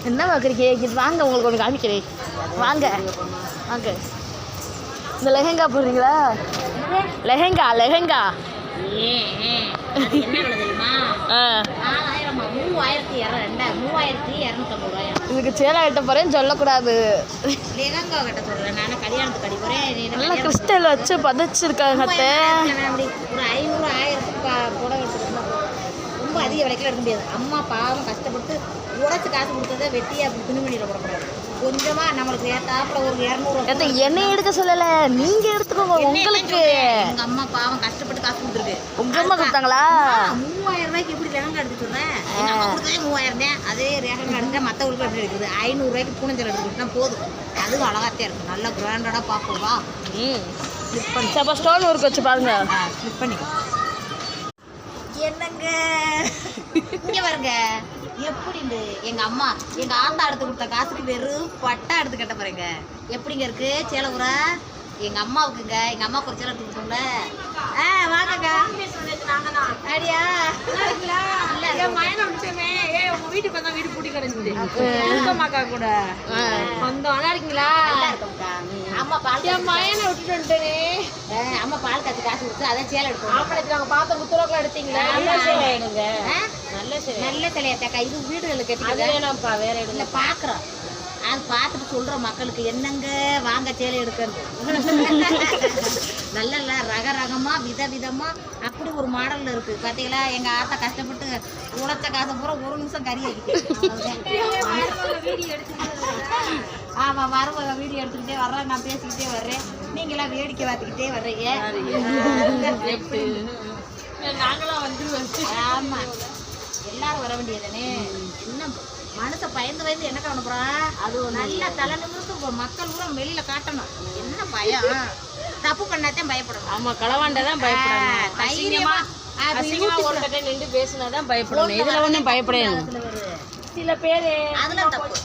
என்ன பார்க்குறீங்க? இது வாங்க, உங்களுக்கு ஒன்று காமிக்கிறேன். வாங்க வாங்க. இந்த லெஹெங்கா போடுறீங்களா? லெஹெங்கா லெஹெங்கா இதுக்கு சேலை கட்ட போறேன்னு சொல்லக்கூடாது. நல்லா கிறிஸ்டல் வச்சு பதைச்சிருக்காங்க. ஒரு 500 1000 புடவை ரொம்ப அதிக விலைக்கெல்லாம் எடுக்க முடியாது. அம்மா பாவம் கஷ்டப்பட்டு உடச்சு காசு கொடுத்ததை வெட்டியா அப்படி துணிமணியில் போடக்கூடாது. கொஞ்சமா நம்மளுக்கு ஏத்தாப்புல ஒரு 200 என்னை எடுக்க சொல்லல, நீங்க எடுத்துக்கோங்க. உங்களுக்கு எங்க அம்மா பாவம் கஷ்டப்பட்டு காசு கொடுத்துருக்கு. உங்க அம்மா கொடுத்தாங்களா? 3000 ரூபாய்க்கு எப்படி லெஹங்கா எடுத்து சொல்றேன்? எங்க அம்மா கொடுத்ததே 3000 தான். அதே லெஹங்கா எடுத்தா மற்றவங்களுக்கு எப்படி எடுக்குது? 500 ரூபாய்க்கு பூனஞ்சல் எடுத்துக்கிட்டா போதும். அதுவும் அழகாத்தே இருக்கும். நல்லா கிராண்டடா பார்ப்போம். வா ஸ்லிப் பண்ணி சப்பா ஸ்டோன் ஒர்க் வச்சு பாருங்க. ஸ்லிப் பண்ணிக்கோ. என்னங்க இங்க பாருங்க எப்படின்னு எங்க அம்மா எங்க ஆத்தா எடுத்து கொடுத்த காசுக்கு வெறும் பட்டா எடுத்து கட்ட போறேங்க. எப்படிங்க இருக்கு சேலை ஊரா? எங்க அம்மாவுக்குங்க, எங்க அம்மா ஒரு சேலை எடுத்து கொடுத்தோம்ல. வாங்கங்க. அப்படியா? என் மயனை விட்டுமே. உங்க வீட்டுக்கு வந்தா வீடு பூட்டி கிடந்துச்சு. அக்கா கூட வந்தோம். நல்லா இருக்கீங்களா? அம்மா பால் என் மயனை விட்டுட்டு வந்துட்டேனே. அம்மா பால் காய்ச்சி காசு கொடுத்து அதான் சேலை எடுப்போம். ஆம்பளை நாங்க பார்த்த முத்துரோக்கெல்லாம் எடுத்தீங்களா? நல்ல சேலை எடுங்க. நல்ல சேலையா தேக்கா? இது வீடுகளுக்கு அது கேட்டு வேணாம்ப்பா, வேற எடுங்க. இல்லை பார்க்குறோம். அது பார்த்துட்டு சொல்கிறோம் மக்களுக்கு என்னங்க வாங்க சேலை எடுக்கிறது. நல்ல ரகரகமாக விதவிதமாக அப்படி ஒரு மாடலில் இருக்குது. பார்த்தீங்களா? எங்கள் ஆத்தா கஷ்டப்பட்டு உழைச்ச காசை பூரா ஒரு நிமிஷம் கறி ஆமாம், மருமக வீடியோ எடுத்துக்கிட்டே வர்றேன், நான் பேசிக்கிட்டே வர்றேன், நீங்களாம் வேடிக்கை பார்த்துக்கிட்டே வர்றீங்க. நாங்களாம் வந்து ஆமாம், எல்லாரும் வர வேண்டியதானே. இன்னும் மனுஷன் பயந்து என்ன காண போறான்? அது நல்லா தலை நிமிர்ந்து மக்கள் கூட வெளியில காட்டணும். என்ன பயம்? தப்பு பண்ணாதான் பயப்படணும். ஆமா, களவாண்டதான் பயப்படணும். தைரியமா ஒரு கட்டை நின்று பேசினாதான் பயப்படணும். இதுல ஒண்ணும் பயப்படணும். சில பேரு அதெல்லாம் தப்பு.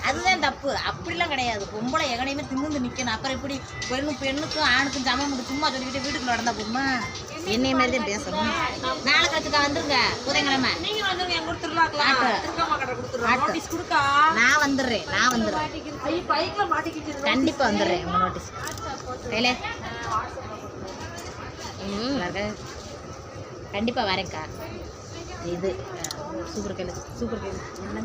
அதுதான் தப்பு. அப்படிலாம் கிடையாது. பொம்பளை எங்கனையுமே திமுந்து நிக்கணும். அப்புறம் எப்படி பெண்ணுக்கும் ஆணுக்கும் சமம் மட்டும் சும்மா சொல்லிக்கிட்டு வீட்டுக்குள்ள நடந்தா போதுமா? என்னைய மாதிரி தான் பேசணும். நாளை கழிச்சுக்கா வந்துருங்க. புதன்கிழமை நீங்க வந்துருங்க. எங்க கொடுத்துருவாங்களா? நோட்டீஸ் கொடுக்கா? நான் வந்துடுறேன். பைக்ல மாட்டிக்கிட்டு கண்டிப்பா வந்துடுறேன். உங்க நோட்டீஸ் கையில கண்டிப்பா வரேன்க்கா. இது சூப்பர் கையில என்னங்க